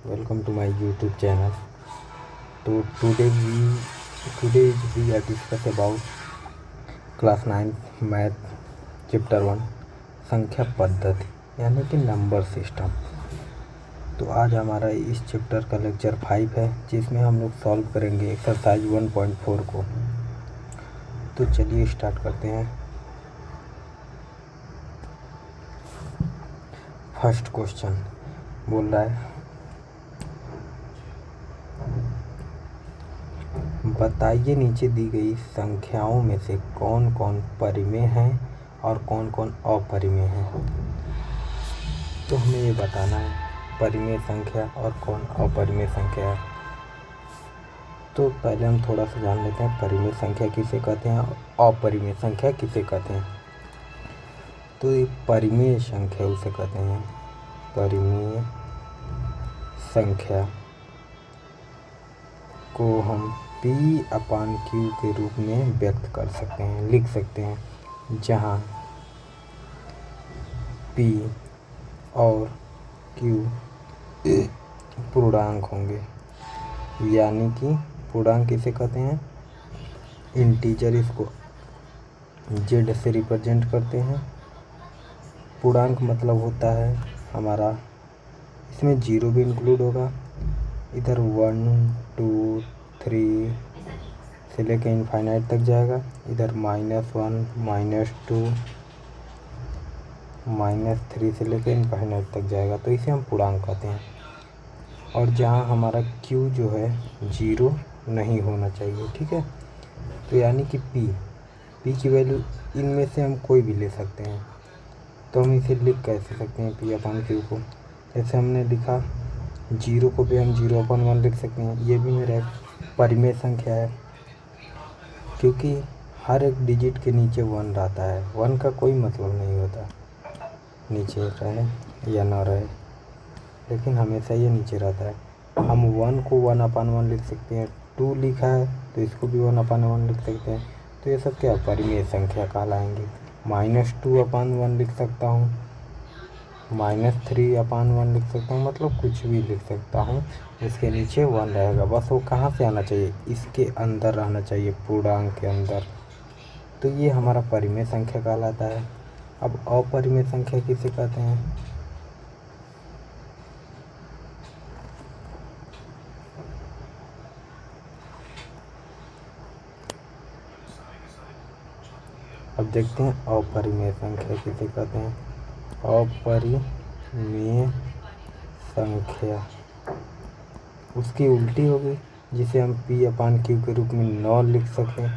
Welcome to my YouTube channel. So today we are discuss about class 9 math chapter 1 संख्या पद्धति यानी कि number system. तो आज हमारा इस चैप्टर का लेक्चर 5 है, जिसमें हम लोग सॉल्व करेंगे एक्सरसाइज 1.4 को। तो चलिए स्टार्ट करते हैं। फर्स्ट क्वेश्चन बोल रहा है, बताइए नीचे दी गई संख्याओं में से कौन कौन परिमेय हैं और कौन कौन अपरिमेय हैं। तो हमें ये बताना है परिमेय संख्या और कौन अपरिमेय संख्या है। तो पहले हम थोड़ा सा जान लेते हैं परिमेय संख्या किसे कहते हैं और अपरिमेय संख्या किसे कहते हैं। तो ये परिमेय संख्या उसे कहते हैं, परिमेय संख्या को हम P/Q के रूप में व्यक्त कर सकते हैं, लिख सकते हैं, जहाँ P और Q पूर्णांक होंगे। यानी कि पूर्णांक किसे कहते हैं, इंटीजर इसको Z से रिप्रेजेंट करते हैं। पूर्णांक मतलब होता है हमारा, इसमें जीरो भी इंक्लूड होगा, इधर 1 2 3 से लेकर इनफाइनाइट तक जाएगा, इधर -1 -2 -3 से लेकर इनफाइनाइट तक जाएगा। तो इसे हम पूर्णांक कहते हैं। और जहाँ हमारा Q जो है जीरो नहीं होना चाहिए, ठीक है। तो यानी कि P की वैल्यू इनमें से हम कोई भी ले सकते हैं। तो हम इसे लिख कैसे सकते हैं P/Q को, जैसे हमने लिखा जीरो को भी हम 0/1 लिख सकते हैं। ये भी मेरा एक परिमेय संख्या है, क्योंकि हर एक डिजिट के नीचे 1 रहता है। 1 का कोई मतलब नहीं होता नीचे रहे या ना रहे, लेकिन हमेशा ये नीचे रहता है। हम 1 को 1/1 लिख सकते हैं, 2 लिखा है तो इसको भी 1/1 लिख सकते हैं। तो ये सब क्या परिमेय संख्या कहलाएंगे। -2/1 लिख सकता हूँ, -3/1 लिख सकता हूँ, मतलब कुछ भी लिख सकता हूँ। इसके नीचे 1 रहेगा, बस वो कहाँ से आना चाहिए, इसके अंदर रहना चाहिए, पूर्णांक के अंदर। तो ये हमारा परिमेय संख्या कहलाता है। अब अपरिमेय संख्या किसे कहते हैं। अब देखते हैं अपरिमेय संख्या किसे कहते हैं। अपरिमेय संख्या उसकी उल्टी होगी, जिसे हम P/Q के रूप में 9 लिख सकें।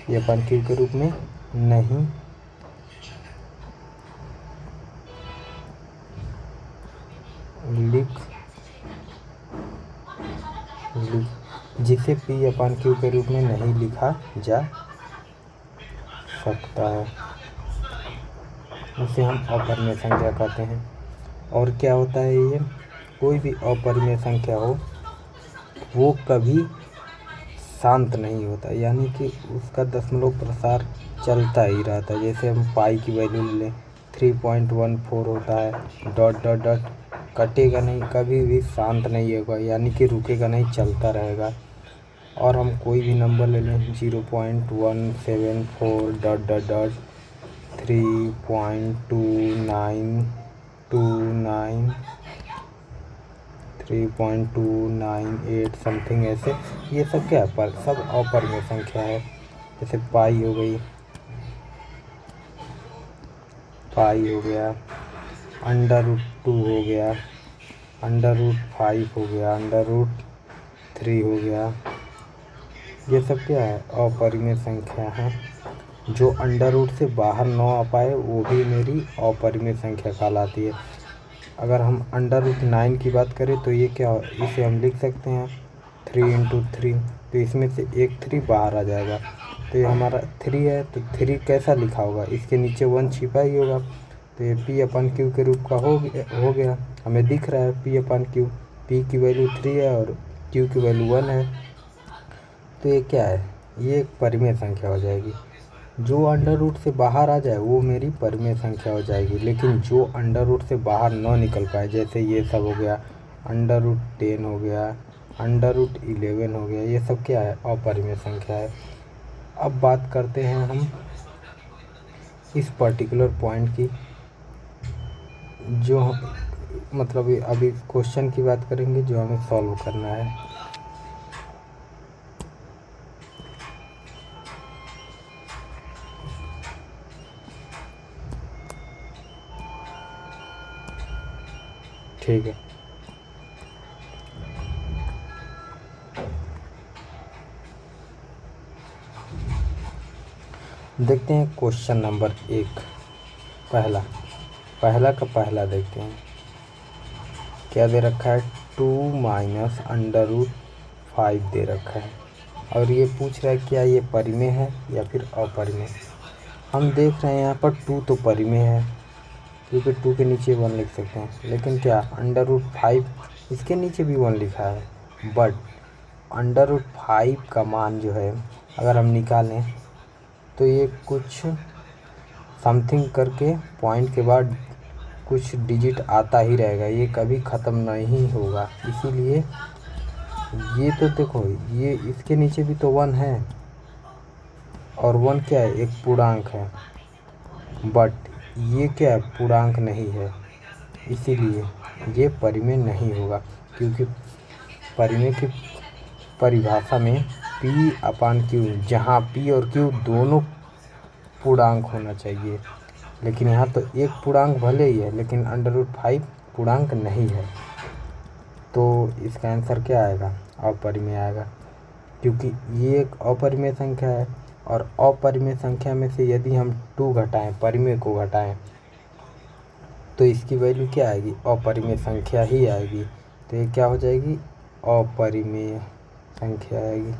P/Q के रूप में नहीं लिख जिसे P/Q के रूप में नहीं लिखा जा सकता है, उसे हम अपरिमेय संख्या कहते हैं। और क्या होता है, ये कोई भी अपरिमेय संख्या हो वो कभी शांत नहीं होता, यानी कि उसका दशमलव प्रसार चलता ही रहता है। जैसे हम पाई की वैल्यू ले लें, 3.14 होता है, डॉट डॉट डॉट कटेगा नहीं, कभी भी शांत नहीं होगा, यानी कि रुकेगा नहीं, चलता रहेगा। और हम कोई भी नंबर ले लें, 0.174 डॉट डॉट डॉट 3.2929 3.298 समथिंग, ऐसे ये सब क्या है, सब अपरिमेय संख्या है। जैसे पाई हो गई, पाई हो गया, √2 हो गया, √5 हो गया, √3 हो गया। ये सब क्या है, अपरिमेय संख्या है। जो √√ से बाहर ना आ पाए वो भी मेरी अपरिमेय संख्या कहलाती है। अगर हम √9 की बात करें तो ये क्या, इसे हम लिख सकते हैं 3 × 3, तो इसमें से एक 3 बाहर आ जाएगा। तो ये हमारा 3 है, तो 3 कैसा लिखा होगा, इसके नीचे 1 छिपा ही होगा। तो ये P/Q के रूप का हो गया, हमें दिख रहा है P/Q। P की वैल्यू 3 है और Q की वैल्यू 1 है। तो ये क्या है, ये एक परिमेय संख्या हो जाएगी। जो अंडर रूट से बाहर आ जाए वो मेरी परिमेय संख्या हो जाएगी, लेकिन जो अंडर रूट से बाहर ना निकल पाए, जैसे ये सब हो गया, अंडर रूट 10 हो गया, अंडर रूट 11 हो गया, ये सब क्या है, अपरिमेय संख्या है। अब बात करते हैं हम इस पर्टिकुलर पॉइंट की, जो मतलब अभी क्वेश्चन की बात करेंगे जो हमें सॉल्व करना है। ठीक है, देखते हैं क्वेश्चन नंबर 1। पहला का पहला देखते हैं क्या दे रखा है, 2 माइनस अंडर रूट 5 दे रखा है, और ये पूछ रहा है क्या ये परिमेय है या फिर अपरिमेय। हम देख रहे हैं यहाँ पर 2 तो परिमेय है, क्योंकि 2 के नीचे 1 लिख सकते हैं, लेकिन क्या अंडर रूट 5 इसके नीचे भी 1 लिखा है, बट अंडर रूट 5 का मान जो है अगर हम निकालें तो ये कुछ समथिंग करके पॉइंट के बाद कुछ डिजिट आता ही रहेगा, ये कभी ख़त्म नहीं होगा। इसीलिए ये तो देखो, ये इसके नीचे भी तो 1 है, और 1 क्या है, एक पूर्णांक है, बट ये क्या है, पूर्णांक नहीं है, इसीलिए ये परिमेय नहीं होगा। क्योंकि परिमेय की परिभाषा में P/Q, जहाँ P और Q दोनों पूर्णांक होना चाहिए, लेकिन यहाँ तो एक पूर्णांक भले ही है, लेकिन अंडर रूट 5 पूर्णांक नहीं है, तो इसका आंसर क्या आएगा, अपरिमेय आएगा। क्योंकि ये एक अपरिमेय संख्या है, और अपरिमेय संख्या में से यदि हम 2 घटाएं, परिमेय को घटाएं, तो इसकी वैल्यू क्या आएगी, अपरिमेय संख्या ही आएगी। तो ये क्या हो जाएगी, अपरिमेय संख्या आएगी।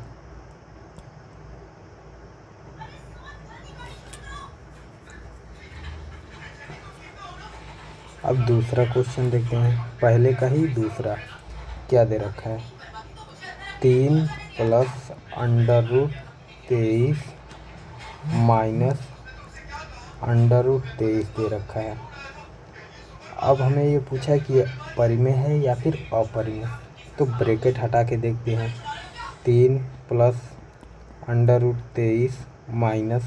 अब दूसरा क्वेश्चन देखते हैं, पहले का ही दूसरा क्या दे रखा है, 3 plus under root 23 minus under root 23 दे रखा है। अब हमें ये पूछा कि ये परिमेय है या फिर अपरिमेय, तो ब्रैकेट हटा के देखते हैं, 3 plus under root 23 minus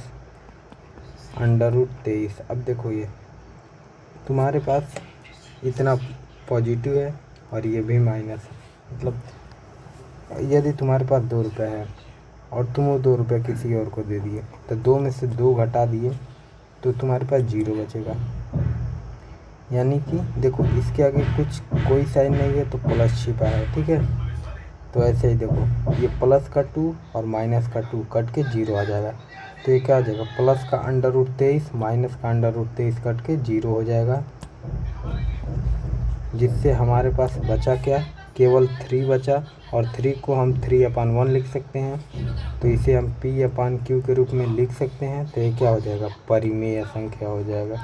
under root 23। अब देखो ये तुम्हारे पास इतना पॉजिटिव है और ये भी माइनस है, मतलब यदि तुम्हारे पास 2 रुपये है और तुम वो 2 रुपये किसी और को दे दिए, तो 2 में से 2 घटा दिए तो तुम्हारे पास 0 बचेगा। यानी कि देखो इसके आगे कोई साइन नहीं है तो प्लस छिपा है, ठीक है। तो ऐसे ही देखो ये प्लस का 2 और माइनस का 2 कट के 0 आ जाएगा, तो ये क्या आ जाएगा, प्लस का अंडर रूट 23 माइनस का अंडर रूट 23 कट के 0 हो जाएगा, जिससे हमारे पास बचा क्या, केवल 3 बचा, और 3 को हम 3/1 लिख सकते हैं, तो इसे हम P/Q के रूप में लिख सकते हैं। तो ये क्या हो जाएगा, परिमेय संख्या हो जाएगा,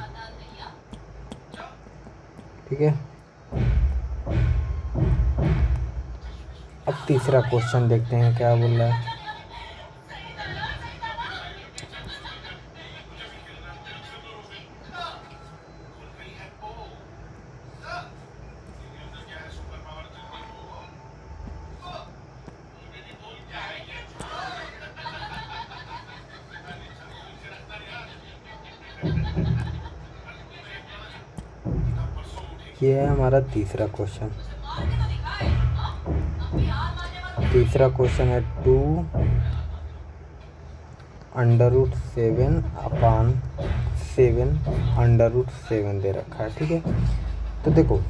ठीक है। अब तीसरा क्वेश्चन देखते हैं क्या बोल रहा है। ये है हमारा तीसरा क्वेश्चन। तीसरा क्वेश्चन है 2 अंडर रूट 7/7 अंडर रूट 7 दे रखा है, ठीक है। तो देखो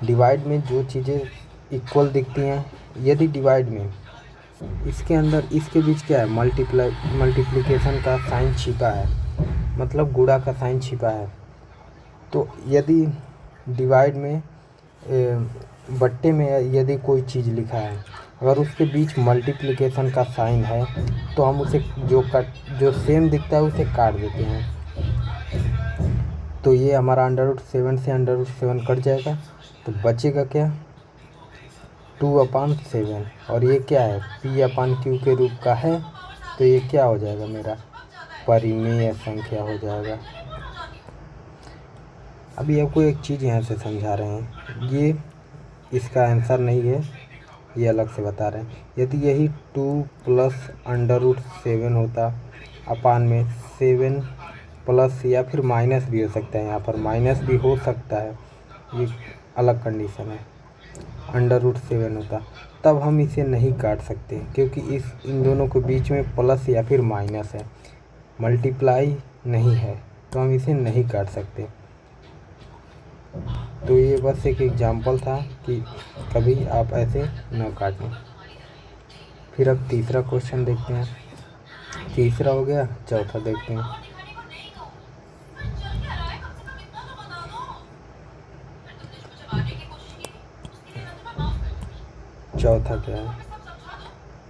डिवाइड में जो चीज़ें इक्वल दिखती हैं, यदि डिवाइड में इसके अंदर इसके बीच क्या है, मल्टीप्लिकेशन का साइन छिपा है, मतलब गुणा का साइन छिपा है। तो यदि डिवाइड में बट्टे में यदि कोई चीज़ लिखा है, अगर उसके बीच मल्टीप्लिकेशन का साइन है, तो हम उसे जो सेम दिखता है उसे काट देते हैं। तो ये हमारा अंडर रूट 7 से अंडर रूट 7 कट जाएगा, तो बचेगा क्या, 2/7, और ये क्या है, P/Q के रूप का है, तो ये क्या हो जाएगा मेरा अपरिमेय संख्या हो जाएगा। अभी आपको एक चीज़ यहाँ से समझा रहे हैं, ये इसका आंसर नहीं है, ये अलग से बता रहे हैं। यदि यही 2 प्लस √7 होता अपान में 7 प्लस या फिर माइनस भी हो सकता है, यहाँ पर माइनस भी हो सकता है, ये अलग कंडीशन है, √7 होता तब हम इसे नहीं काट सकते, क्योंकि इन दोनों के बीच में प्लस या फिर माइनस है, मल्टीप्लाई नहीं है, तो हम इसे नहीं काट सकते। तो ये बस एक एग्जाम्पल था कि कभी आप ऐसे न काटें। फिर अब तीसरा क्वेश्चन देखते हैं। तीसरा हो गया, चौथा देखते हैं। चौथा क्या है?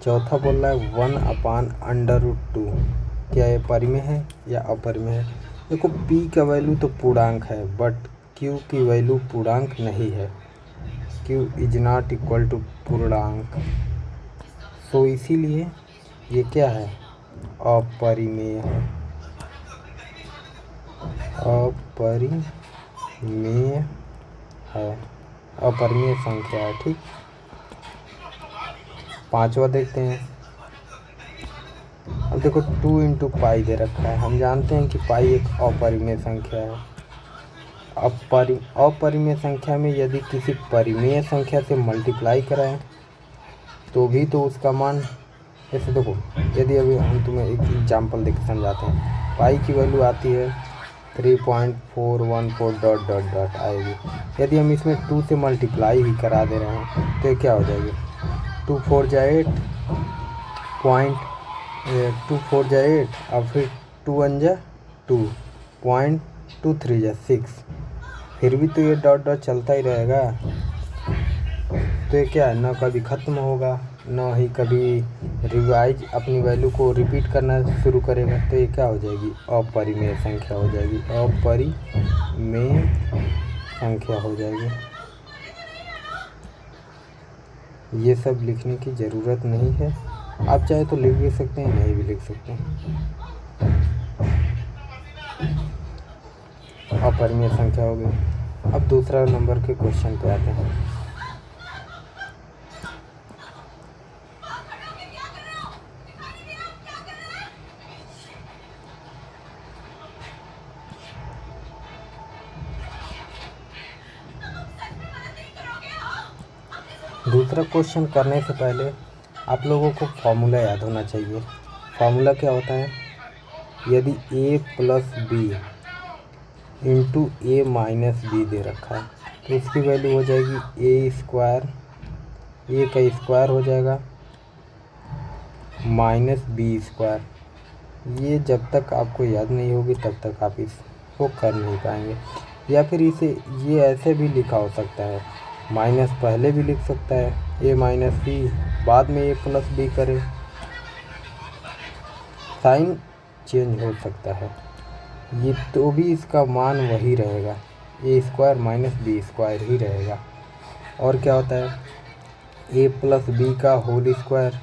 चौथा बोल रहा है 1/√2। क्या ये परिमेय है या अपरिमेय है? देखो p का वैल्यू तो पूर्णांक है, बट q की वैल्यू पूर्णांक नहीं है। q is not equal to पूर्णांक, सो इसीलिए ये क्या है? अपरिमेय है, अपरिमेय है, अपरिमेय संख्या है। ठीक, पांचवा देखते हैं। अब देखो 2 × पाई दे रखा है, हम जानते हैं कि पाई एक अपरिमेय संख्या है। अपरिमेय संख्या में यदि किसी परिमेय संख्या से मल्टीप्लाई कराएं तो भी तो उसका मान, ऐसे देखो, यदि अभी हम तुम्हें एक एग्जांपल देख समझाते हैं। पाई की वैल्यू आती है 3.414 आएगी। यदि हम इसमें 2 से मल्टीप्लाई ही करा दे रहे हैं तो क्या हो जाएगी? 2 4 जा 8 और फिर 2 1 जा 2 3 जा 6। फिर भी तो ये डॉट डॉट चलता ही रहेगा, तो ये क्या है, न कभी ख़त्म होगा न ही कभी रिवाइज अपनी वैल्यू को रिपीट करना शुरू करेगा। तो ये क्या हो जाएगी? अपरिमेय संख्या हो जाएगी, अपरिमेय संख्या हो जाएगी। ये सब लिखने की ज़रूरत नहीं है, आप चाहे तो लिख भी सकते हैं, नहीं भी लिख सकते हैं। अपरिमेय संख्या हो गई। अब दूसरा नंबर के क्वेश्चन पे आते हैं। दूसरा क्वेश्चन करने से पहले आप लोगों को फॉर्मूला याद होना चाहिए। फॉर्मूला क्या होता है? यदि a + b × a - b दे रखा है तो उसकी वैल्यू हो जाएगी a² का स्क्वायर हो जाएगा -b²। ये जब तक आपको याद नहीं होगी तब तक आप इसको कर नहीं पाएंगे। या फिर इसे ये ऐसे भी लिखा हो सकता है, माइनस पहले भी लिख सकता है, a - b बाद में a + b करें, साइन चेंज हो सकता है, ये तो भी इसका मान वही रहेगा, a² - b² ही रहेगा। और क्या होता है? a + b का होल स्क्वायर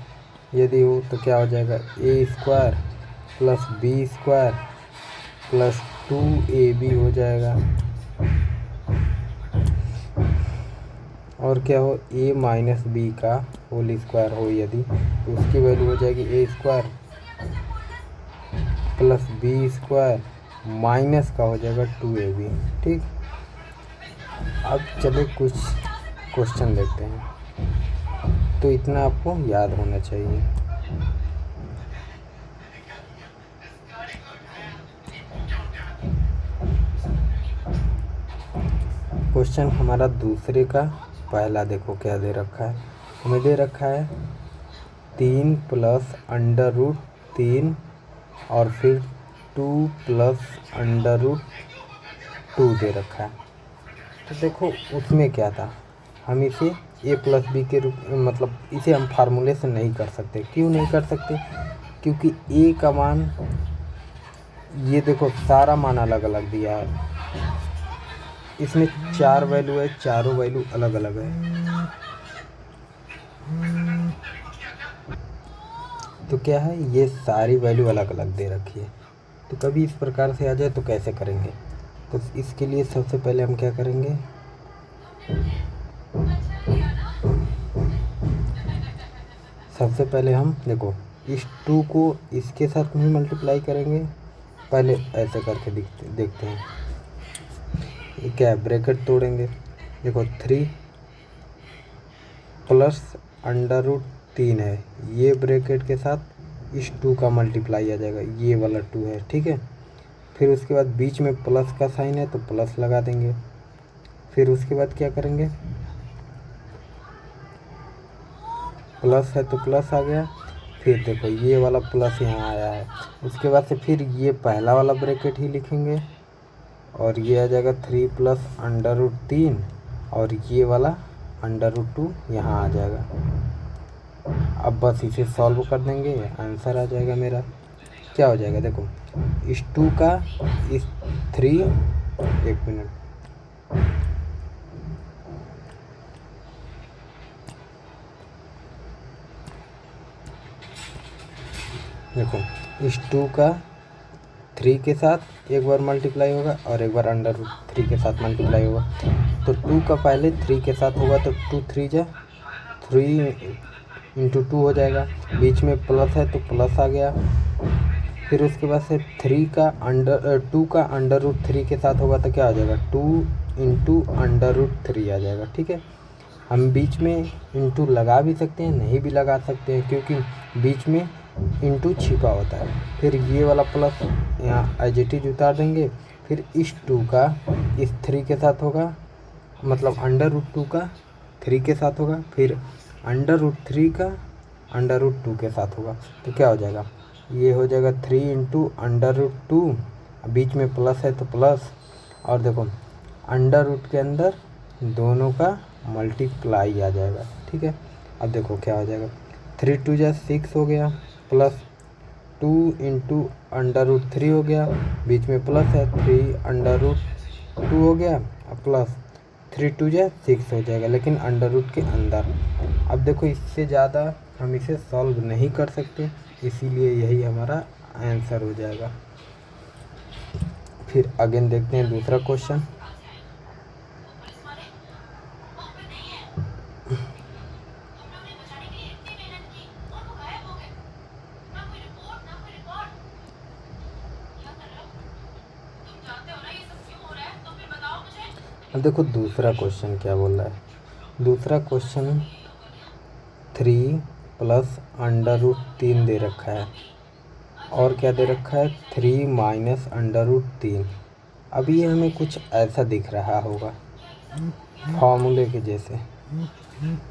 यदि हो तो क्या हो जाएगा? a² + b² + 2ab हो जाएगा। और क्या हो? a - b का होल स्क्वायर हो यदि तो उसकी वैल्यू हो जाएगी a² + b² माइनस का हो जाएगा 2ab। ठीक, अब चले कुछ क्वेश्चन देखते हैं। तो इतना आपको याद होना चाहिए। क्वेश्चन हमारा दूसरे का पहला देखो क्या दे रखा है। हमें दे रखा है 3 + √3 और फिर 2 + √2 दे रखा है। तो देखो उसमें क्या था, हम इसे a + b के रूप मतलब इसे हम फार्मूले से नहीं कर सकते। क्यों नहीं कर सकते? क्योंकि a का मान, ये देखो सारा मान अलग अलग दिया है, इसमें 4 वैल्यू है, चारों वैल्यू अलग अलग है। तो क्या है, ये सारी वैल्यू अलग अलग दे रखी है। तो कभी इस प्रकार से आ जाए तो कैसे करेंगे। तो इसके लिए सबसे पहले हम क्या करेंगे, सबसे पहले हम देखो इस 2 को इसके साथ में मल्टीप्लाई करेंगे। पहले ऐसे करके देखते हैं ये क्या है, ब्रैकेट तोड़ेंगे। देखो 3 प्लस √3 है, ये ब्रैकेट के साथ इस 2 का मल्टीप्लाई आ जाएगा, ये वाला 2 है, ठीक है। फिर उसके बाद बीच में प्लस का साइन है तो प्लस लगा देंगे। फिर उसके बाद क्या करेंगे, प्लस है तो प्लस आ गया। फिर देखो ये वाला प्लस यहाँ आया है, उसके बाद से फिर ये पहला वाला ब्रैकेट ही लिखेंगे और ये आ जाएगा 3 प्लस √3 और ये वाला √2 यहाँ आ जाएगा। अब बस इसे सॉल्व कर देंगे, आंसर आ जाएगा मेरा। क्या हो जाएगा देखो, इस 2 का इस 3, एक मिनट, देखो इस 2 का 3 के साथ एक बार मल्टीप्लाई होगा और एक बार √3 के साथ मल्टीप्लाई होगा। तो 2 का पहले 3 के साथ होगा तो 2 3 जा 3 × 2 हो जाएगा। बीच में प्लस है तो प्लस आ गया। फिर उसके बाद से 2 का √3 के साथ होगा तो क्या हो जाएगा, 2 × √3 आ जाएगा, ठीक है। हम बीच में इंटू लगा भी सकते हैं, नहीं भी लगा सकते हैं, क्योंकि बीच में इंटू छिपा होता है। फिर ये वाला प्लस यहाँ एज इट इज उतार देंगे। फिर इस 2 का इस 3 के साथ होगा, मतलब √2 का 3 के साथ होगा। फिर √3 का √2 के साथ होगा तो क्या हो जाएगा, ये हो जाएगा 3 × √2, बीच में प्लस है तो प्लस, और देखो √ के अंदर दोनों का मल्टीप्लाई आ जाएगा, ठीक है। अब देखो क्या हो जाएगा, 3 2 जा 6 हो गया, प्लस 2 × √3 हो गया, बीच में प्लस है 3 √2 हो गया, प्लस 3 2 जा 6 हो जाएगा, लेकिन √ के अंदर। अब देखो इससे ज़्यादा हम इसे सॉल्व नहीं कर सकते, इसीलिए यही हमारा आंसर हो जाएगा। फिर अगेन देखते हैं दूसरा क्वेश्चन। अब देखो दूसरा क्वेश्चन क्या बोल रहा है। दूसरा क्वेश्चन 3 प्लस √3 दे रखा है और क्या दे रखा है, 3 माइनस √3। अभी ये हमें कुछ ऐसा दिख रहा होगा फार्मूले के जैसे,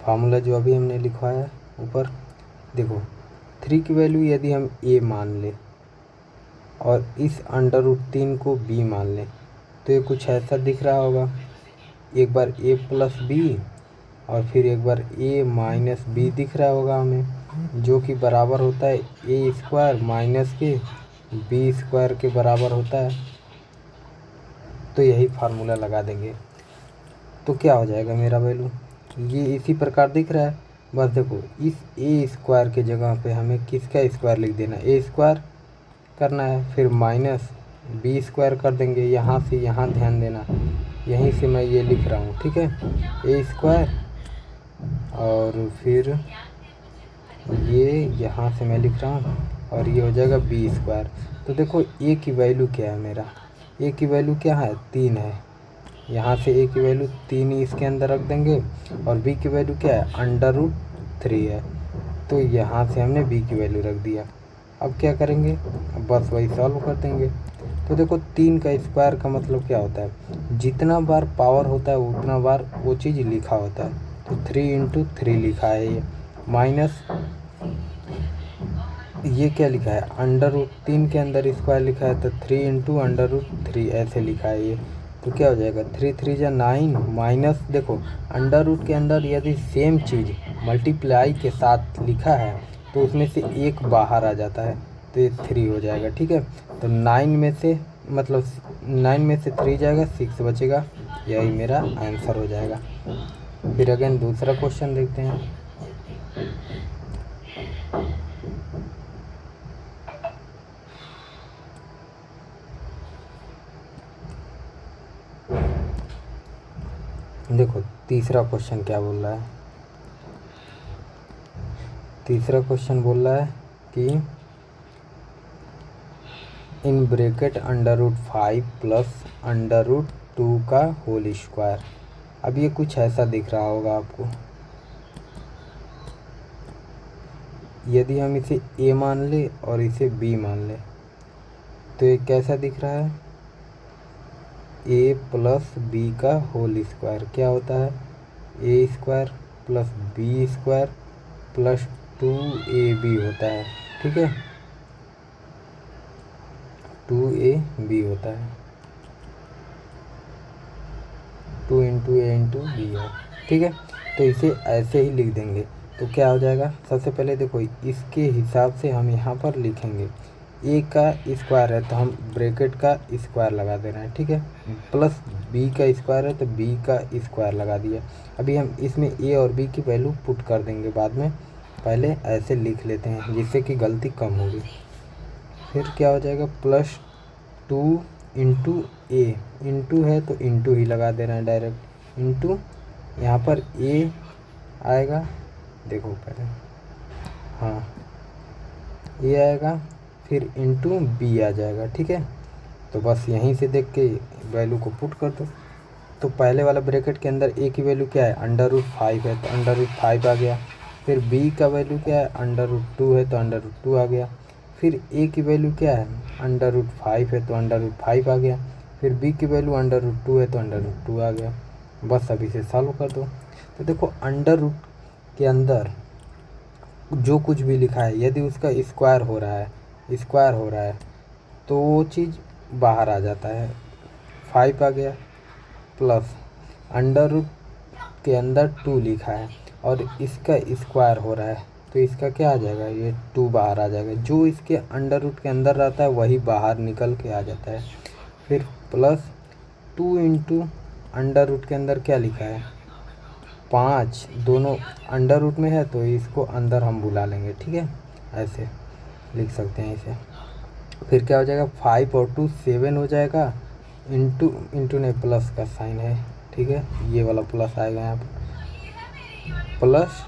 फार्मूला जो अभी हमने लिखवाया ऊपर। देखो 3 की वैल्यू यदि हम a मान लें और इस √3 को b मान लें तो ये कुछ ऐसा दिख रहा होगा। एक बार a प्लस b और फिर एक बार a माइनस b दिख रहा होगा हमें, जो कि बराबर होता है a² माइनस के b² के बराबर होता है। तो यही फार्मूला लगा देंगे तो क्या हो जाएगा मेरा वैल्यू, ये इसी प्रकार दिख रहा है। बस देखो इस a² के जगह पे हमें किसका स्क्वायर लिख देना, a² करना है, फिर माइनस b² कर देंगे। यहाँ से यहाँ ध्यान देना, यहीं से मैं ये लिख रहा हूँ, ठीक है, a² और फिर ये यहाँ से मैं लिख रहा हूँ और ये हो जाएगा b²। तो देखो a की वैल्यू क्या है, मेरा a की वैल्यू क्या है, 3 है। यहाँ से a की वैल्यू 3 ही इसके अंदर रख देंगे और b की वैल्यू क्या है, √3 है। तो यहाँ से हमने b की वैल्यू रख दिया। अब क्या करेंगे, बस वही सॉल्व कर देंगे। तो देखो 3 का स्क्वायर का मतलब क्या होता है, जितना बार पावर होता है उतना बार वो चीज़ लिखा होता है। तो 3 × 3 लिखा है ये, माइनस ये क्या लिखा है, √3 के अंदर स्क्वायर लिखा है तो 3 × √3 ऐसे लिखा है ये। तो क्या हो जाएगा, 3 3 जा 9, माइनस देखो √ के अंदर यदि सेम चीज़ मल्टीप्लाई के साथ लिखा है तो उसमें से एक बाहर आ जाता है तो ये 3 हो जाएगा, ठीक है। तो 9 में से मतलब 9 में से 3 जाएगा, 6 बचेगा, यही मेरा आंसर हो जाएगा। फिर अगेन दूसरा क्वेश्चन देखते हैं। तीसरा क्वेश्चन क्या बोल रहा है। तीसरा क्वेश्चन बोल रहा है कि इन ब्रैकेट √5 प्लस √2 का होल स्क्वायर। अब ये कुछ ऐसा दिख रहा होगा आपको। यदि हम इसे a मान ले और इसे b मान ले तो ये कैसा दिख रहा है, a प्लस बी का होल स्क्वायर क्या होता है, a square plus B square plus 2ab होता है। ठीक है, 2ab होता है, 2 इंटू ए इंटू बी है। ठीक है, तो इसे ऐसे ही लिख देंगे तो क्या हो जाएगा। सबसे पहले देखो इसके हिसाब से हम यहाँ पर लिखेंगे ए का स्क्वायर है तो हम ब्रैकेट का स्क्वायर लगा दे रहे हैं। ठीक है, प्लस बी का स्क्वायर है तो बी का स्क्वायर लगा दिया। अभी हम इसमें ए और बी की वैल्यू पुट कर देंगे बाद में, पहले ऐसे लिख लेते हैं जिससे कि गलती कम होगी। फिर क्या हो जाएगा, प्लस 2 इंटू ए, इंटू है तो इंटू ही लगा दे रहे हैं डायरेक्ट, इंटू यहाँ पर ए आएगा, देखो पहले, हाँ ये आएगा, फिर इंटू बी आ जाएगा। ठीक है, तो बस यहीं से देख के वैल्यू को पुट कर दो। तो पहले वाला ब्रैकेट के अंदर ए की वैल्यू क्या है, √5 है तो √5 आ गया। फिर बी का वैल्यू क्या है, √2 है तो √2 आ गया। फिर ए की वैल्यू क्या है, √5 है तो √5 आ गया। फिर बी की वैल्यू √2 है तो √2 आ गया। बस अभी से सॉल्व कर दो। तो देखो अंडर रूट के अंदर जो कुछ भी लिखा है यदि उसका स्क्वायर हो रहा है तो वो चीज़ बाहर आ जाता है। 5 आ गया, प्लस अंडर रूट के अंदर 2 लिखा है और इसका स्क्वायर हो रहा है तो इसका क्या आ जाएगा, ये 2 बाहर आ जाएगा। जो इसके अंडर रूट के अंदर रहता है वही बाहर निकल के आ जाता है। फिर प्लस 2 इंटू अंडर रूट के अंदर क्या लिखा है, 5, दोनों अंडर रूट में है तो इसको अंदर हम बुला लेंगे। ठीक है, ऐसे लिख सकते हैं इसे। फिर क्या हो जाएगा, 5 और 2 7 हो जाएगा, इंटू नहीं प्लस का साइन है। ठीक है, ये वाला प्लस आएगा यहाँ पर, प्लस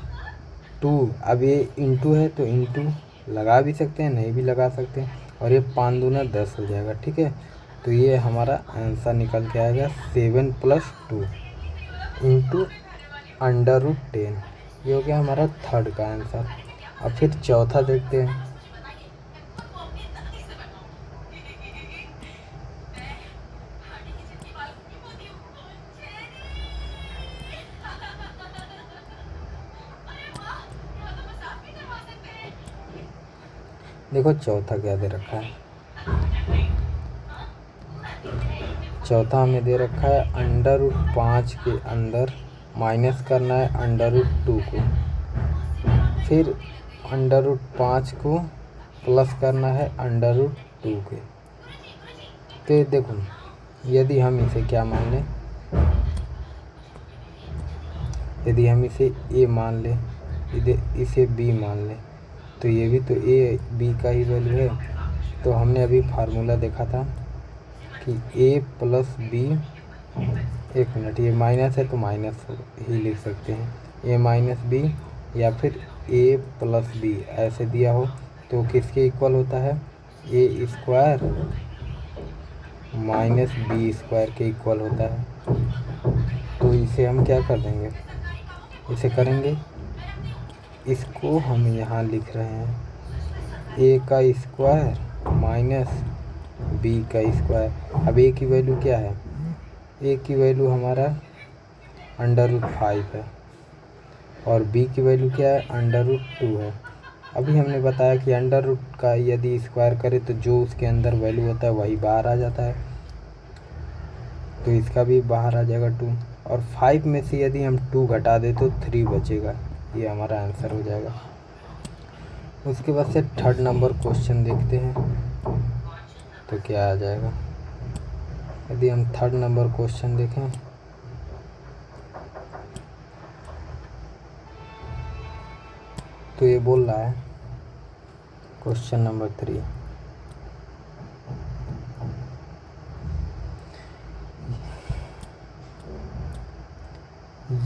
2, अब ये इंटू है तो इंटू लगा भी सकते हैं, नहीं भी लगा सकते हैं, और ये 5 दूना 10 हो जाएगा। ठीक है, तो ये हमारा आंसर निकल के आएगा 7 + 2 इंटू √10। ये हो गया हमारा थर्ड का आंसर। अब फिर चौथा देखते हैं। देखो चौथा क्या दे रखा है, चौथा हमें दे रखा है √5 के अंदर माइनस करना है √2 को, फिर √5 को प्लस करना है √2 के। तो देखो यदि हम इसे क्या मान लें, यदि हम इसे a मान लें, इसे b मान लें, तो ये भी तो a b का ही वैल्यू है। तो हमने अभी फार्मूला देखा था कि a + b, एक मिनट, ये माइनस है तो माइनस ही लिख सकते हैं, a - b या फिर a + b ऐसे दिया हो तो किसके इक्वल होता है, a² - b² के इक्वल होता है। तो इसे हम क्या कर देंगे, इसे करेंगे, इसको हम यहाँ लिख रहे हैं a का स्क्वायर - b का स्क्वायर। अब a की वैल्यू क्या है, a की वैल्यू हमारा √5 है और b की वैल्यू क्या है, √2 है। अभी हमने बताया कि अंडर रूट का यदि स्क्वायर करे तो जो उसके अंदर वैल्यू होता है वही बाहर आ जाता है, तो इसका भी बाहर आ जाएगा 2, और 5 में से यदि हम 2 घटा दे तो 3 बचेगा। ये हमारा आंसर हो जाएगा। उसके बाद से थर्ड नंबर क्वेश्चन देखते हैं तो क्या आ जाएगा। यदि हम थर्ड नंबर क्वेश्चन देखें तो ये बोल रहा है क्वेश्चन नंबर 3,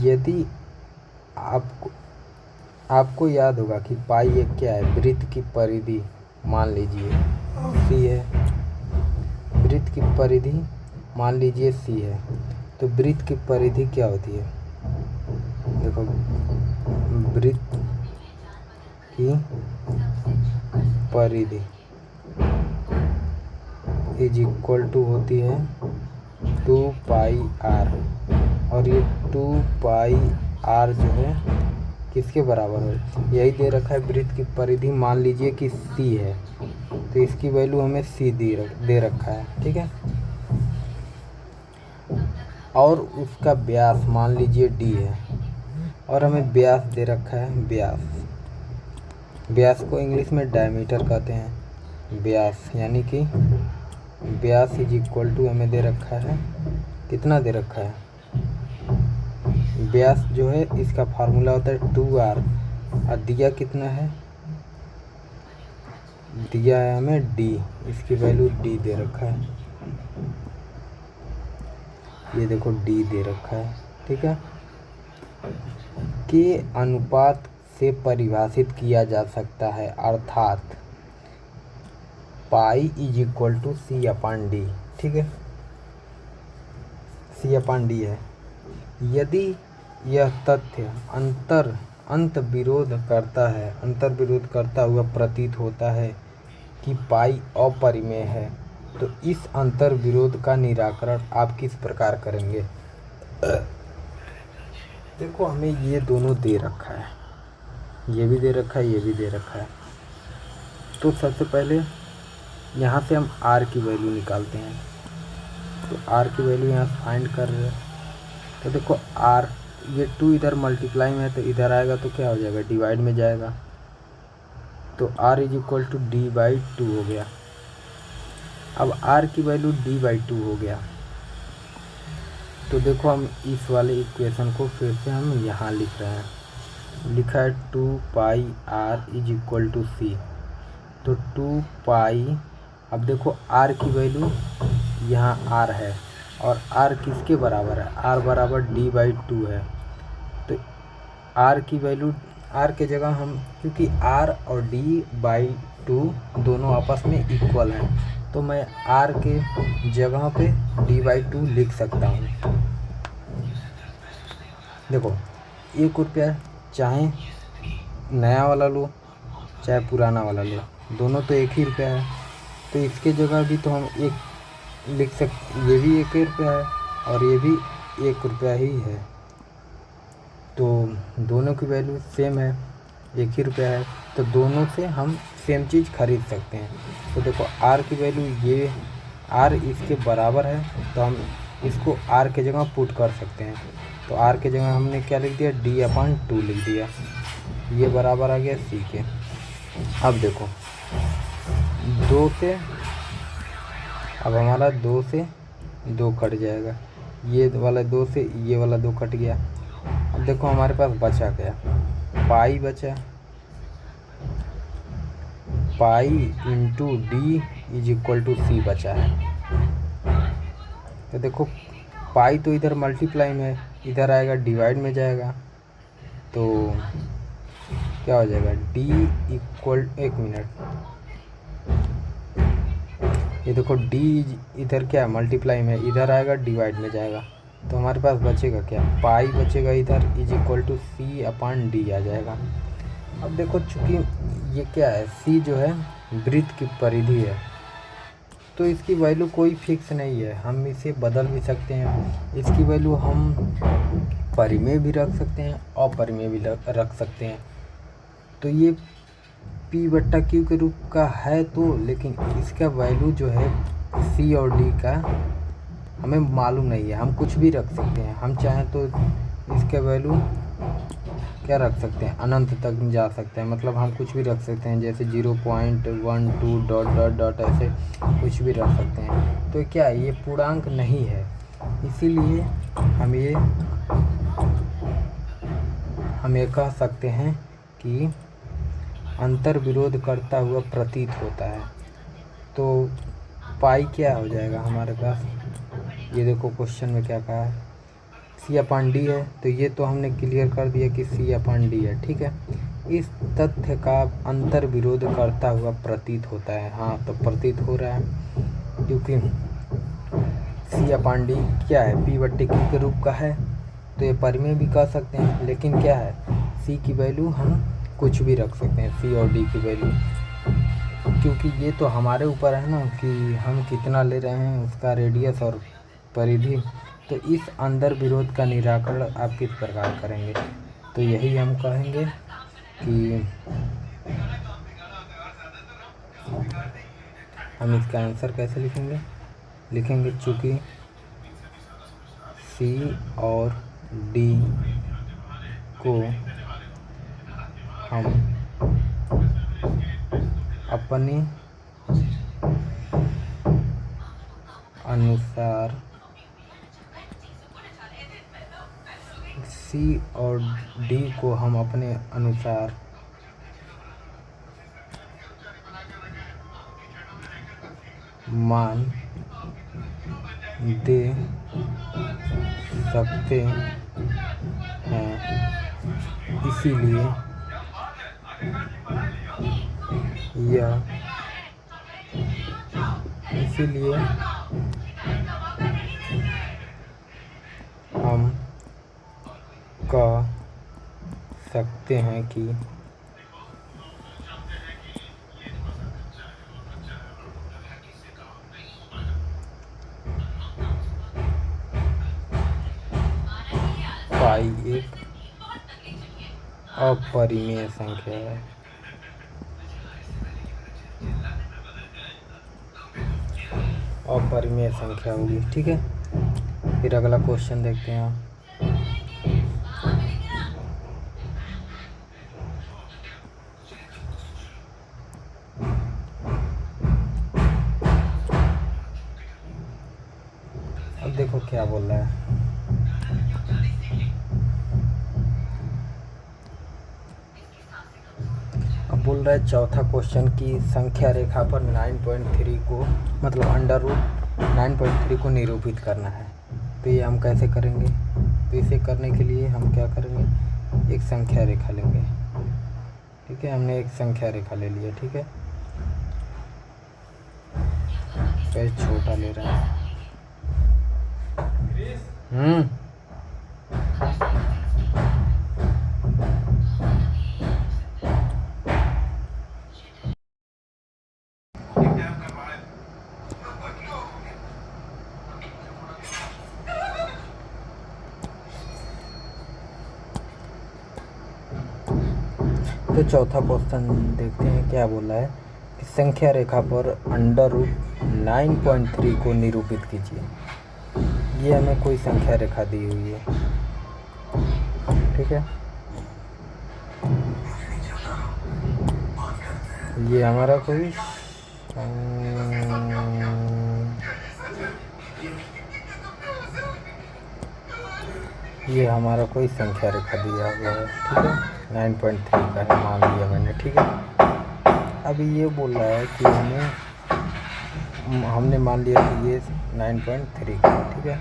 यदि आपको याद होगा कि पाई एक क्या है, वृत्त की परिधि मान लीजिए सी है, वृत्त की परिधि मान लीजिए सी है, तो वृत्त की परिधि क्या होती है, देखो वृत्त की परिधि इज इक्वल टू होती है 2 पाई आर, और ये 2 पाई आर जो है किसके बराबर है, यही दे रखा है, वृत्त की परिधि मान लीजिए कि सी है, तो इसकी वैल्यू हमें सी दे रखा है, ठीक है। और उसका व्यास मान लीजिए डी है, और हमें व्यास दे रखा है, व्यास को इंग्लिश में डायमीटर कहते हैं, व्यास यानी कि व्यास इज इक्वल टू हमें दे रखा है, कितना दे रखा है, व्यास जो है इसका फार्मूला होता है 2r, और दिया कितना है, दिया है हमें d, इसकी वैल्यू d दे रखा है, ये देखो d दे रखा है, ठीक है। के अनुपात से परिभाषित किया जा सकता है, अर्थात pi is equal to C upon D, ठीक है, सी अपान डी है। यदि यह तथ्य अंत विरोध करता हुआ प्रतीत होता है कि पाई अपरिमेय है, तो इस अंतर विरोध का निराकरण आप किस प्रकार करेंगे। देखो हमें ये दोनों दे रखा है, ये भी दे रखा है, ये भी दे रखा है, तो सबसे पहले यहाँ से हम r की वैल्यू निकालते हैं, तो r की वैल्यू यहाँ फाइंड कर रहे हैं, तो देखो r, ये 2 इधर मल्टीप्लाई में है तो इधर आएगा तो क्या हो जाएगा, डिवाइड में जाएगा, तो r is equal to d/2 हो गया। अब r की वैल्यू d/2 हो गया, तो देखो हम इस वाले इक्वेशन को फिर से हम यहाँ लिख रहे हैं, लिखा है 2 पाई r इज इक्वल टू सी, तो 2 पाई, अब देखो r की वैल्यू यहाँ r है, और r किसके बराबर है, r बराबर d/2 है, तो r की वैल्यू, r के जगह हम, क्योंकि r और d/2 दोनों आपस में इक्वल हैं, तो मैं r के जगह पे d/2 लिख सकता हूँ। देखो 1 रुपया, चाहे नया वाला लो चाहे पुराना वाला लो, दोनों तो 1 ही रुपया है, तो इसके जगह भी तो हम 1 लिख सकते, ये भी 1 रुपया है और ये भी 1 रुपया ही है, तो दोनों की वैल्यू सेम है, 1 ही रुपया है, तो दोनों से हम सेम चीज़ खरीद सकते हैं। तो देखो r की वैल्यू, ये r इसके बराबर है, तो हम इसको r के जगह पुट कर सकते हैं, तो r के जगह हमने क्या लिख दिया, d/2 लिख दिया, ये बराबर आ गया c के। अब देखो 2 से, अब हमारा 2 से 2 कट जाएगा, ये वाला 2 से ये वाला 2 कट गया। अब देखो हमारे पास बचा क्या, पाई बचा, pi into D is equal to C बचा है, तो देखो पाई तो इधर मल्टीप्लाई में, इधर आएगा डिवाइड में जाएगा, तो क्या हो जाएगा, d इक्वल, 1 मिनट, ये देखो d इधर क्या है मल्टीप्लाई में, इधर आएगा डिवाइड में जाएगा, तो हमारे पास बचेगा क्या, पाई बचेगा इधर, is equal to C upon D आ जाएगा। अब देखो चूँकि ये क्या है, c जो है वृत्त की परिधि है, तो इसकी वैल्यू कोई फिक्स नहीं है, हम इसे बदल भी सकते हैं, इसकी वैल्यू हम परिमेय भी रख सकते हैं, अपरिमेय भी रख सकते हैं, तो ये p/q के रूप का है, तो लेकिन इसका वैल्यू जो है c और d का हमें मालूम नहीं है, हम कुछ भी रख सकते हैं, हम चाहें तो इसका वैल्यू क्या रख सकते हैं, अनंत तक जा सकते हैं, मतलब हम कुछ भी रख सकते हैं, जैसे 0.12 डॉट डॉट डॉट ऐसे कुछ भी रख सकते हैं, तो क्या ये पूर्णांक नहीं है, इसीलिए हम ये कह सकते हैं कि अंतर विरोध करता हुआ प्रतीत होता है। तो पाई क्या हो जाएगा हमारे पास, ये देखो क्वेश्चन में क्या कहा है, C/D है, तो ये तो हमने क्लियर कर दिया कि C/D है, ठीक है। इस तथ्य का अंतर विरोध करता हुआ प्रतीत होता है। हाँ, तो प्रतीत हो रहा है क्योंकि C/D क्या है, P/Q के रूप का है, तो ये परिमेय भी कह सकते हैं। लेकिन क्या है, C की वैल्यू हम कुछ भी रख सकते हैं, C और D की वैल्यू, क्योंकि ये तो हमारे ऊपर है ना कि हम कितना ले रहे हैं, उसका रेडियस और परिधि। तो इस अंदर विरोध का निराकरण आप किस प्रकार करेंगे, तो यही हम कहेंगे कि हम इसका आंसर कैसे लिखेंगे चूँकि C और D को हम अपने अनुसार C और D को हम अपने अनुसार मान दे सकते हैं, इसीलिए हम कह सकते हैं कि पाई एक अपरिमेय संख्या है। अपरिमेय संख्या होगी, ठीक है। फिर अगला क्वेश्चन देखते हैं। अब देखो क्या बोल रहा है, अब बोल रहा है चौथा क्वेश्चन की संख्या रेखा पर 9.3 को मतलब अंडर रूट 9.3 को निरूपित करना है। तो ये हम कैसे करेंगे, तो इसे करने के लिए हम क्या करेंगे, एक संख्या रेखा लेंगे, ठीक है। हमने एक संख्या रेखा ले लिया, ठीक है। पेज छोटा ले रहा है। तो चौथा क्वेश्चन देखते हैं क्या बोला है कि संख्या रेखा पर अंडर रूट 9.3 को निरूपित कीजिए। ये हमें कोई संख्या रेखा दी हुई है, ठीक है। ये हमारा कोई संख्या रेखा दिया हुआ है, ठीक है। 9.3 का है, मान लिया मैंने, ठीक है। अभी ये बोल रहा है कि हमने मान लिया कि ये 9.3 का है, ठीक है।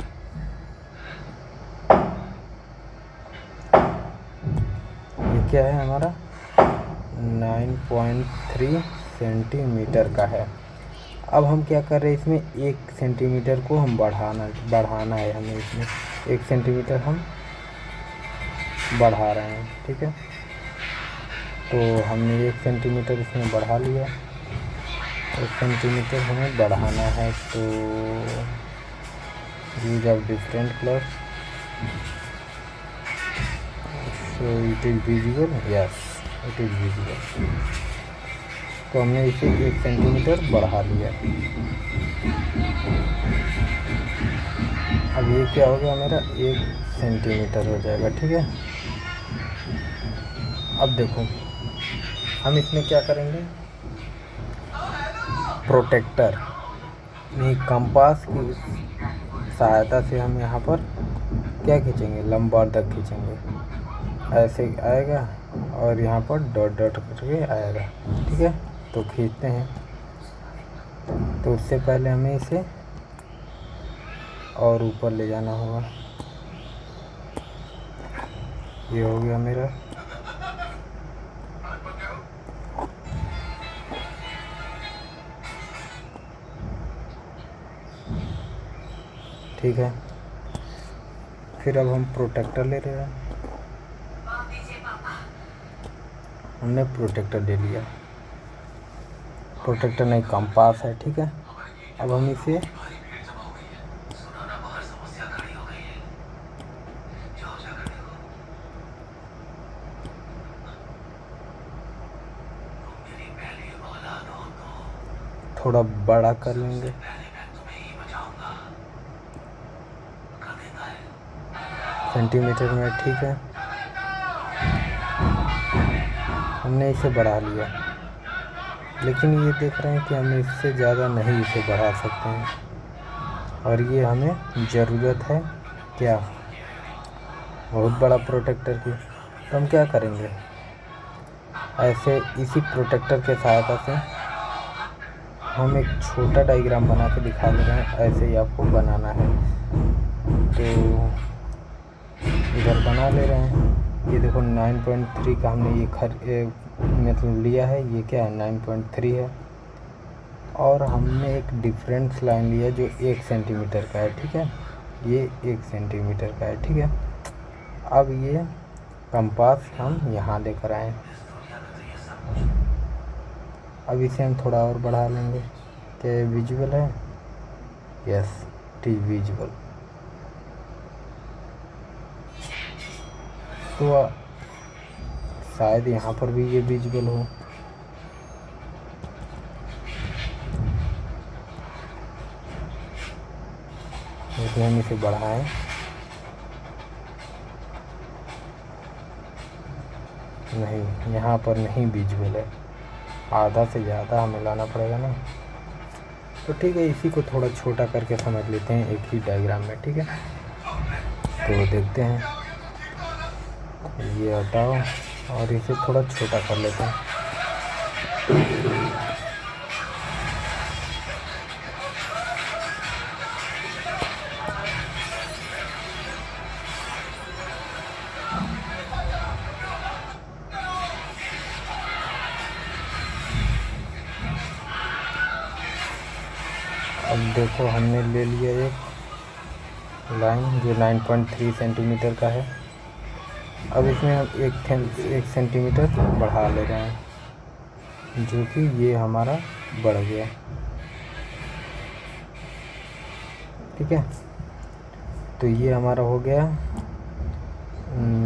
ये क्या है हमारा 9.3 सेंटीमीटर का है। अब हम क्या कर रहे हैं, इसमें 1 सेंटीमीटर को हम बढ़ाना है हमें, इसमें 1 सेंटीमीटर हम बढ़ा रहे हैं, ठीक है। तो हमने 1 सेंटीमीटर इसमें बढ़ा लिया, 1 सेंटीमीटर हमें बढ़ाना है। तो use of different colour, so it is visible, yes it is visible. तो हमने इसे 1 सेंटीमीटर बढ़ा लिया। अब ये क्या हो गया, मेरा 1 सेंटीमीटर हो जाएगा, ठीक है। अब देखो हम इसमें क्या करेंगे, प्रोटेक्टर नहीं कंपास की सहायता से हम यहाँ पर क्या खींचेंगे, लंबवर्धक खींचेंगे, ऐसे आएगा और यहाँ पर डॉट डॉट करके आएगा, ठीक है। तो खींचते हैं, तो उससे पहले हमें इसे और ऊपर ले जाना होगा, ये हो गया मेरा। ठीक है, फिर अब हम प्रोटेक्टर ले रहे हैं। हमने प्रोटेक्टर ले लिया, प्रोटेक्टर नहीं कंपास है। ठीक है, अब हम इसे थोड़ा बड़ा कर लेंगे। सेंटीमीटर में। ठीक है, हमने इसे बढ़ा लिया, लेकिन ये देख रहे हैं कि हम इससे ज़्यादा नहीं इसे बढ़ा सकते हैं, और ये हमें ज़रूरत है क्या, बहुत बड़ा प्रोटेक्टर की। तो हम क्या करेंगे, ऐसे इसी प्रोटेक्टर के सहायता से हम एक छोटा डायग्राम बना के दिखा दे रहे हैं। ऐसे ही आपको बनाना है, तो इधर बना ले रहे हैं। ये देखो 9.3 का हमने ये मतलब लिया है। ये क्या है, 9.3 है, और हमने एक डिफरेंस लाइन लिया जो 1 सेंटीमीटर का है। ठीक है, ये 1 सेंटीमीटर का है। ठीक है, अब ये कंपास हम यहाँ लेकर आए। अब इसे हम थोड़ा और बढ़ा लेंगे। क्या विजुअल है? Yes, T visual. तो शायद यहाँ पर भी ये विजुअल हो। तो हम इसे बढ़ाएं। नहीं, यहाँ पर नहीं विजुअल है, आधा से ज़्यादा हमें लाना पड़ेगा ना। तो ठीक है, इसी को थोड़ा छोटा करके समझ लेते हैं एक ही डायग्राम में। ठीक है, तो देखते हैं, ये हटाओ और इसे थोड़ा छोटा कर लेते हैं। अब देखो, हमने ले लिया एक लाइन जो 9.3 सेंटीमीटर का है। अब इसमें हम 1 सेंटीमीटर बढ़ा ले रहे हैं, जो कि ये हमारा बढ़ गया। ठीक है, तो ये हमारा हो गया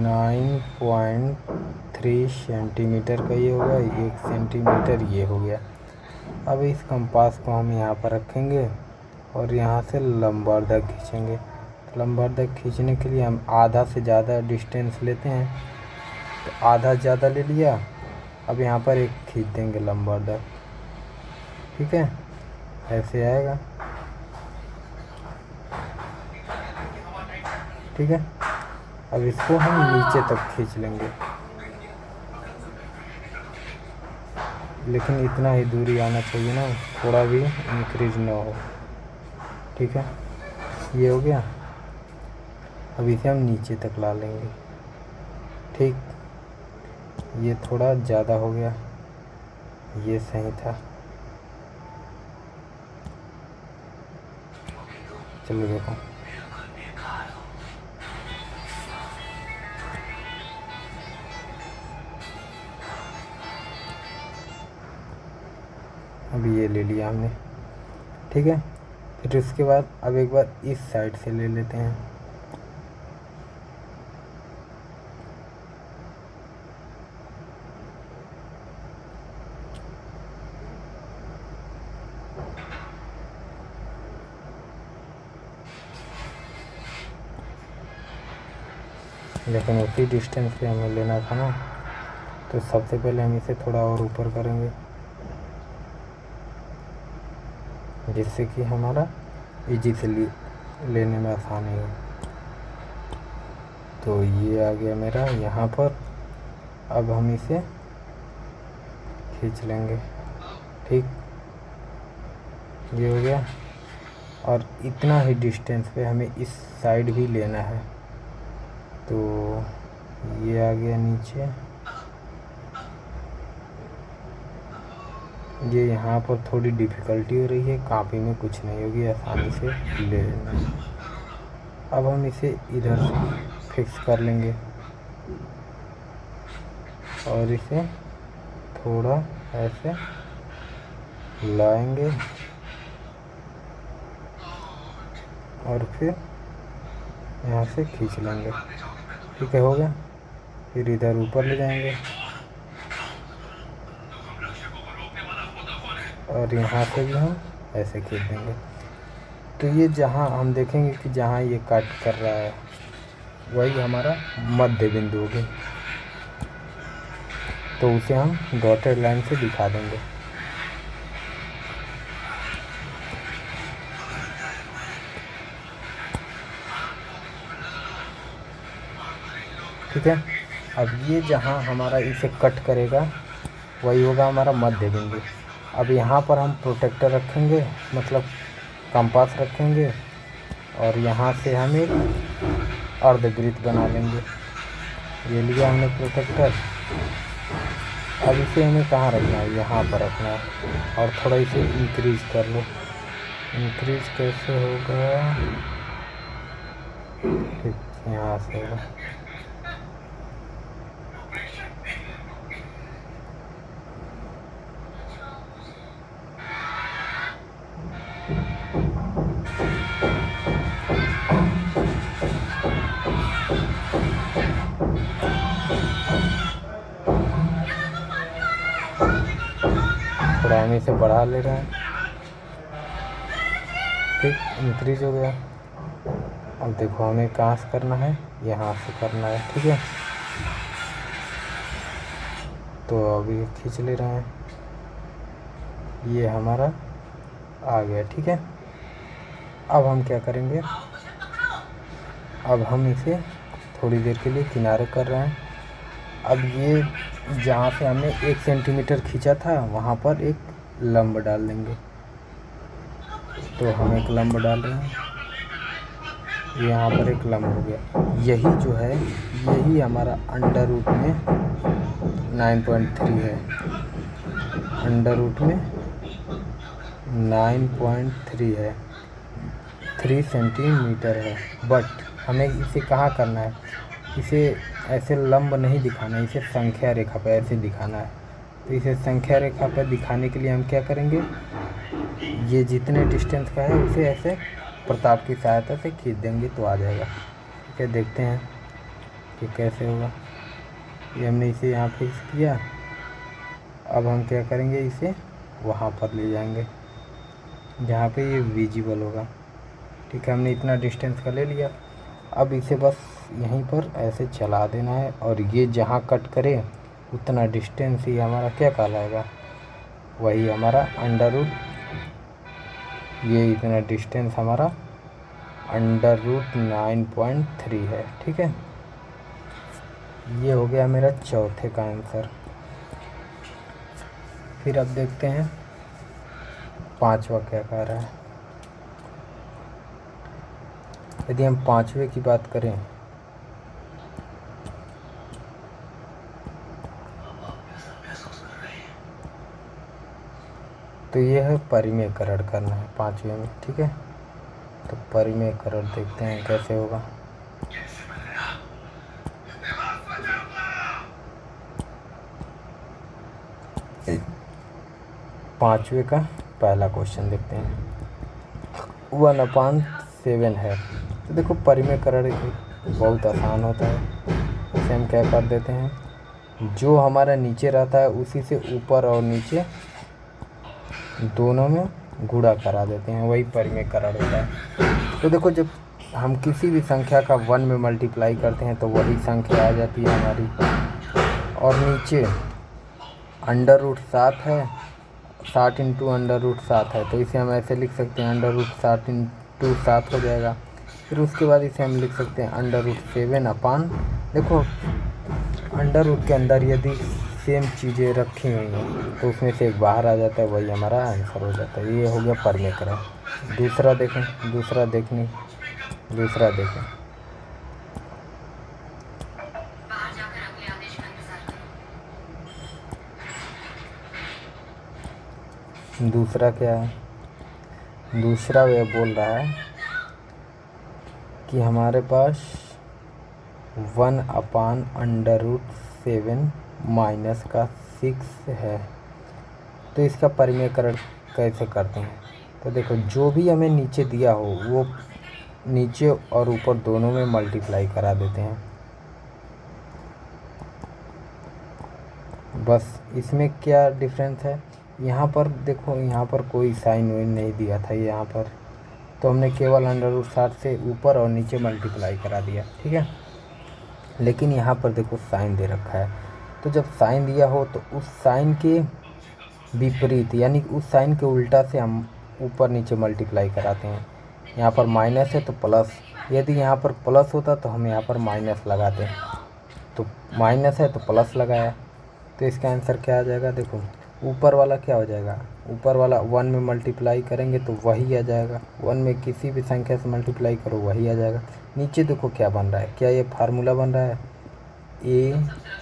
9.3 सेंटीमीटर का, ये होगा 1 सेंटीमीटर, ये हो गया। अब इस कंपास को हम यहाँ पर रखेंगे और यहाँ से लंबवर्धक खींचेंगे। लंबवर्धक खींचने के लिए हम आधा से ज़्यादा डिस्टेंस लेते हैं, तो आधा ज़्यादा ले लिया। अब यहाँ पर एक खींच देंगे लंबवर्धक। ठीक है, ऐसे आएगा। ठीक है, अब इसको हम नीचे तक खींच लेंगे, लेकिन इतना ही दूरी आना चाहिए ना, थोड़ा भी इंक्रीज ना हो। ठीक है, ये हो गया। अब इसे हम नीचे तक ला लेंगे। ठीक, ये थोड़ा ज़्यादा हो गया, ये सही था। चलो देखो, अभी ये ले लिया हमने। ठीक है, फिर उसके बाद अब एक बार इस साइड से ले लेते हैं। लेकिन उसी डिस्टेंस पे हमें लेना था ना, तो सबसे पहले हम इसे थोड़ा और ऊपर करेंगे, जिससे कि हमारा इजी से लेने में आसानी हो। तो ये आ गया मेरा यहाँ पर। अब हम इसे खींच लेंगे। ठीक, ये हो गया, और इतना ही डिस्टेंस पे हमें इस साइड भी लेना है। तो ये आ गया नीचे, ये यहाँ पर थोड़ी डिफ़िकल्टी हो रही है, कॉपी में कुछ नहीं होगी, आसानी से ले लेना। अब हम इसे इधर से फिक्स कर लेंगे और इसे थोड़ा ऐसे लाएंगे और फिर यहाँ से खींच लेंगे। ठीक है, हो गया। फिर इधर ऊपर ले जाएंगे और यहाँ से भी हम ऐसे खींच देंगे। तो ये जहाँ हम देखेंगे कि जहाँ ये कट कर रहा है वही हमारा मध्य बिंदु होगी, तो उसे हम डॉटेड लाइन से दिखा देंगे। ठीक है, अब ये जहाँ हमारा इसे कट करेगा वही होगा हमारा मध्य बिंदु। अब यहाँ पर हम प्रोटेक्टर रखेंगे, मतलब कंपास रखेंगे और यहाँ से हम एक अर्धवृत्त बना लेंगे। ये लिया हमने प्रोटेक्टर। अब इसे हमें कहाँ रखना है, यहाँ पर रखना है और थोड़ा इसे इंक्रीज कर लो। इंक्रीज कैसे होगा, ठीक यहाँ से होगा। थोड़ा हम इसे बढ़ा ले रहे हैं, ठीक, इंक्रीज हो गया। अब देखो हमें कहाँ से करना है, यहाँ से करना है। ठीक है, तो अभी खींच ले रहे हैं, ये हमारा आ गया। ठीक है, अब हम क्या करेंगे, अब हम इसे थोड़ी देर के लिए किनारे कर रहे हैं। अब ये जहाँ से हमने 1 सेंटीमीटर खींचा था वहाँ पर एक लंब डाल देंगे। तो हम एक लंब डाल रहे हैं, यहाँ पर एक लंब हो गया। यही जो है यही हमारा अंडर रूट में 9.3 है, अंडर रूट में 9.3 है, 3 सेंटीमीटर है। बट हमें इसे कहाँ करना है, इसे ऐसे लंब नहीं दिखाना है, इसे संख्या रेखा पर ऐसे दिखाना है। तो इसे संख्या रेखा पर दिखाने के लिए हम क्या करेंगे, ये जितने डिस्टेंस का है उसे ऐसे प्रताप की सहायता से खींच देंगे तो आ जाएगा। ठीक है, देखते हैं कि कैसे होगा। ये हमने इसे यहाँ फिक्स किया। अब हम क्या करेंगे, इसे वहाँ पर ले जाएंगे जहाँ पे ये विजिबल होगा। ठीक है, हमने इतना डिस्टेंस का ले लिया। अब इसे बस यहीं पर ऐसे चला देना है और ये जहाँ कट करे उतना डिस्टेंस ही हमारा क्या कहलाएगा, वही हमारा अंडर रूट, ये इतना डिस्टेंस हमारा अंडर रूट 9.3 है। ठीक है, ये हो गया मेरा चौथे का आंसर। फिर अब देखते हैं पांचवा क्या कह रहा है। यदि हम पांचवे की बात करें तो यह है परिमेयकरण करना है पांचवे में। ठीक है, तो परिमेयकरण देखते हैं कैसे होगा। पांचवे का पहला क्वेश्चन देखते हैं। 1/7 है। तो देखो परिमेयकरण बहुत आसान होता है। इसे हम क्या कर देते हैं, जो हमारा नीचे रहता है उसी से ऊपर और नीचे दोनों में गुणा करा देते हैं, वही परिमेयकरण होता है। तो देखो जब हम किसी भी संख्या का 1 में मल्टीप्लाई करते हैं तो वही संख्या आ जाती है हमारी। और नीचे अंडर रूट 7 है, 7 इंटू अंडर रूट 7 है, तो इसे हम ऐसे लिख सकते हैं अंडर रूट 7 इंटू 7 हो जाएगा। फिर उसके बाद इसे हम लिख सकते हैं अंडर रूट 7 अपान, देखो अंडर रूट के अंदर यदि सेम चीज़ें रखी हुई हैं तो उसमें से एक बाहर आ जाता है, वही हमारा आंसर हो जाता है। ये हो गया परिमेयकरण। दूसरा देखें, दूसरा देखें। दूसरा क्या है, दूसरा वे बोल रहा है कि हमारे पास 1/√7 माइनस का 6 है। तो इसका परिमेयकरण कैसे करते हैं? तो देखो, जो भी हमें नीचे दिया हो वो नीचे और ऊपर दोनों में मल्टीप्लाई करा देते हैं। बस इसमें क्या डिफरेंस है, यहाँ पर देखो, यहाँ पर कोई साइन वाइन नहीं दिया था यहाँ पर, तो हमने केवल √60 से ऊपर और नीचे मल्टीप्लाई करा दिया, ठीक है। लेकिन यहाँ पर देखो साइन दे रखा है, तो जब साइन दिया हो तो उस साइन के विपरीत यानी उस साइन के उल्टा से हम ऊपर नीचे मल्टीप्लाई कराते हैं। यहाँ पर माइनस है तो प्लस, यदि यहाँ पर प्लस होता तो हम यहाँ पर माइनस लगाते हैं, तो माइनस है तो प्लस लगाया, तो इसका आंसर क्या आ जाएगा? देखो, ऊपर वाला क्या हो जाएगा, ऊपर वाला 1 में मल्टीप्लाई करेंगे तो वही आ जाएगा, 1 में किसी भी संख्या से मल्टीप्लाई करो वही आ जाएगा। नीचे देखो क्या बन रहा है, क्या ये फार्मूला बन रहा है,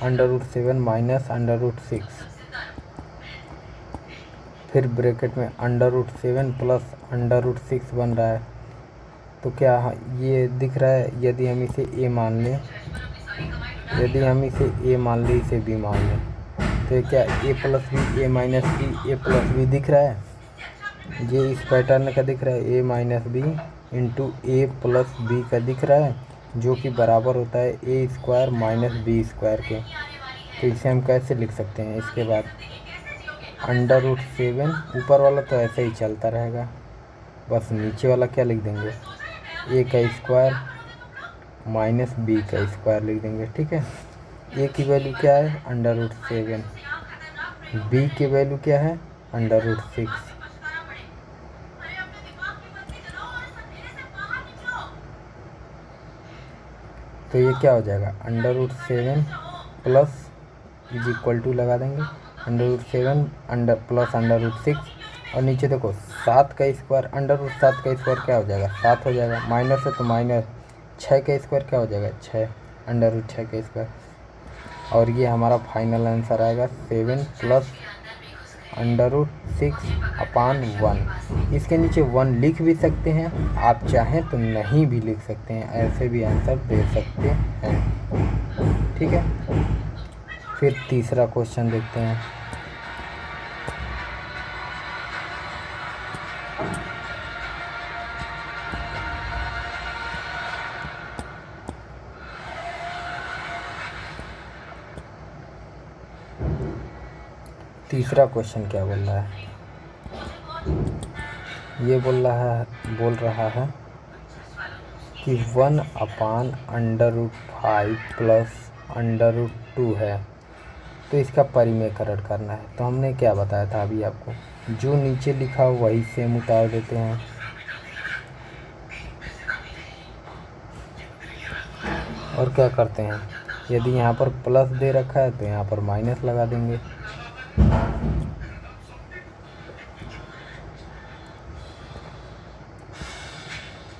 a√7 माइनस √6, फिर ब्रैकेट में √7 प्लस √6 बन रहा है। तो क्या ये दिख रहा है, यदि हम इसे a मान लें, यदि हम इसे a मान लें, इसे b मान लें, तो ये क्या a plus B, a minus B, a plus B दिख रहा है, ये इस पैटर्न का दिख रहा है, a minus B into a plus B का दिख रहा है, जो कि बराबर होता है a² माइनस b² के। तो इसे हम कैसे लिख सकते हैं? इसके बाद √7, ऊपर वाला तो ऐसे ही चलता रहेगा, बस नीचे वाला क्या लिख देंगे, a² माइनस b² लिख देंगे, ठीक है। a की वैल्यू क्या है, √7, b की वैल्यू क्या है, √6। तो ये क्या हो जाएगा, √7 प्लस = लगा देंगे, √7 प्लस √6, और नीचे देखो 7 का स्क्वायर, √7 का स्क्वायर क्या हो जाएगा, 7 हो जाएगा, माइनस है तो माइनस, 6 का स्क्वायर क्या हो जाएगा, 6, √6 का स्क्वायर। और ये हमारा फाइनल आंसर आएगा 7 प्लस √6/1। इसके नीचे 1 लिख भी सकते हैं, आप चाहें तो नहीं भी लिख सकते हैं, ऐसे भी आंसर दे सकते हैं, ठीक है। फिर तीसरा क्वेश्चन देखते हैं। तीसरा क्वेश्चन क्या बोल रहा है, ये बोल रहा है कि 1/√5 प्लस √2 है, तो इसका परिमेयकरण करना है। तो हमने क्या बताया था अभी आपको, जो नीचे लिखा हो वही सेम उतार देते हैं, और क्या करते हैं, यदि यहाँ पर प्लस दे रखा है तो यहाँ पर माइनस लगा देंगे।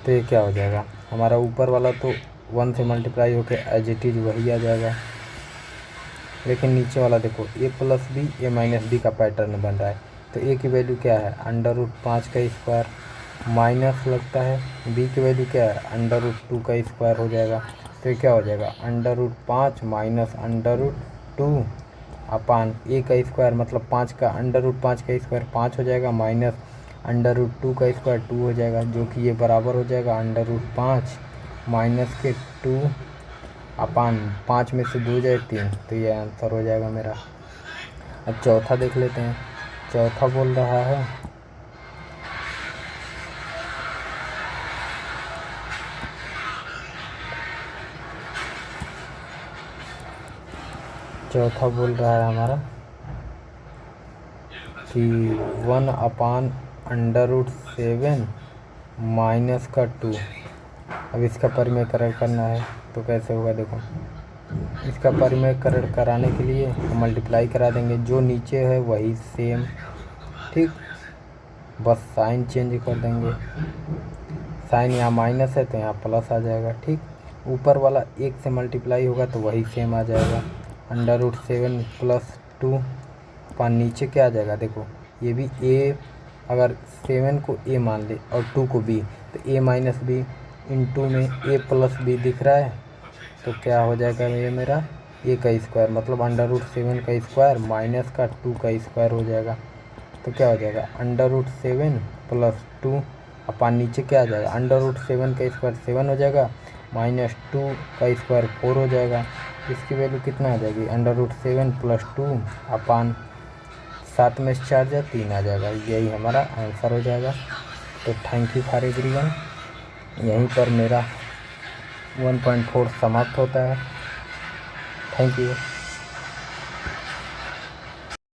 तो ये क्या हो जाएगा, हमारा ऊपर वाला तो 1 से मल्टीप्लाई होकर एज इट इज़ वही आ जाएगा, लेकिन नीचे वाला देखो a plus B, a minus B का पैटर्न बन रहा है। तो a की वैल्यू क्या है, √5 का स्क्वायर माइनस लगता है, b की वैल्यू क्या है, √2 का स्क्वायर हो जाएगा। तो ये क्या हो जाएगा, √5 माइनस √2 अपान a का स्क्वायर, मतलब 5 का √5 का स्क्वायर 5 हो जाएगा, माइनस √2 का स्क्वायर 2 हो जाएगा, जो कि ये बराबर हो जाएगा √5 माइनस के 2 अपान 5 में से 2 जाए 3। तो ये आंसर हो जाएगा मेरा। अब चौथा देख लेते हैं। चौथा बोल रहा है हमारा कि 1/√7 माइनस का 2। अब इसका परिमेयकरण करना है, तो कैसे होगा देखो, इसका परिमेयकरण कराने के लिए हम मल्टीप्लाई करा देंगे, जो नीचे है वही सेम, ठीक, बस साइन चेंज कर देंगे, साइन यहाँ माइनस है तो यहाँ प्लस आ जाएगा, ठीक। ऊपर वाला 1 से मल्टीप्लाई होगा तो वही सेम आ जाएगा, √7 प्लस 2 अपान नीचे क्या आ जाएगा देखो, ये भी ए, अगर 7 को ए मान ले और 2 को बी, तो ए माइनस बी इंटू में ए प्लस बी दिख रहा है, तो क्या हो जाएगा ये मेरा ए का स्क्वायर, मतलब √7 का स्क्वायर माइनस का 2 का स्क्वायर हो जाएगा। तो क्या हो जाएगा √7 प्लस 2 अपन नीचे क्या आ जाएगा √7 का स्क्वायर 7 हो जाएगा, माइनस 2 का स्क्वायर 4 हो जाएगा। इसकी वैल्यू कितना आ जाएगी √7 प्लस 2 अपन 7 में 4 जाए 3 आ जाएगा। यही हमारा आंसर हो जाएगा। तो थैंक यू फॉर एवरीवन। यहीं पर मेरा 1.4 समाप्त होता है। Thank you.